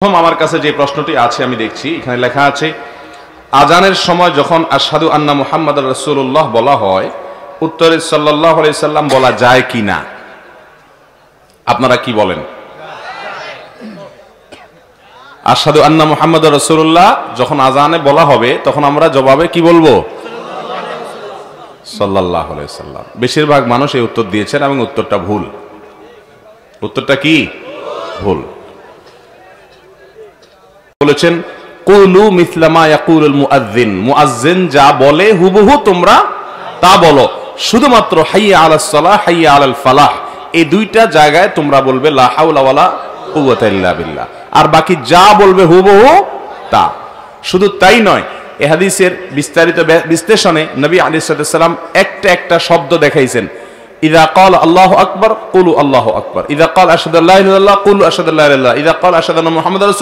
আমার কাছে যে প্রশ্নটি আছে আমি দেখছি এখানে লেখা আছে আজানের সময় যখন আশহাদু আন্না মুহাম্মাদুর রাসূলুল্লাহ বলা হয় উত্তরে সাল্লাল্লাহু আলাইহি সাল্লাম বলা যায় কিনা আপনারা কি বলেন? আশহাদু আন্না মুহাম্মাদুর রাসূলুল্লাহ যখন আজানে বলা হবে তখন আমরা জবাবে কি বলবো? সাল্লাল্লাহু আলাইহি সাল্লাম। বেশিরভাগ মানুষ এই উত্তর দিয়েছেন এবং উত্তরটা ভুল। উত্তরটা কি ভুল? বলেছেন কুলু মিসলা মা ইয়াকুলুল মুআজ্জিন, মুআজ্জিন যা বলে হুবহু তোমরা তা বলো, শুধুমাত্র হাইয়া আলাস সালাহ হাইয়া আলাল ফালাহ এই দুইটা জায়গায় তোমরা বলবে লা হাওলা ওয়ালা কুওয়াতা ইল্লা বিল্লাহ, আর বাকি যা বলবে হুবহু তা। শুধু তাই নয়, এই হাদিসের বিস্তারিত বিশ্লেষণে নবী আলাইহিস সালাম একটা একটা শব্দ দেখাইছেন। ইযা ক্বালা আল্লাহু আকবার কুলু আল্লাহু আকবার, ইযা ক্বালা আশহাদু আল্লা ইলাহা ইল্লাল্লাহ কুলু আশহাদু আল্লা ইলাহা ইল্লাল্লাহ, ইযা ক্বালা আশহাদু আন্না মুহাম্মাদার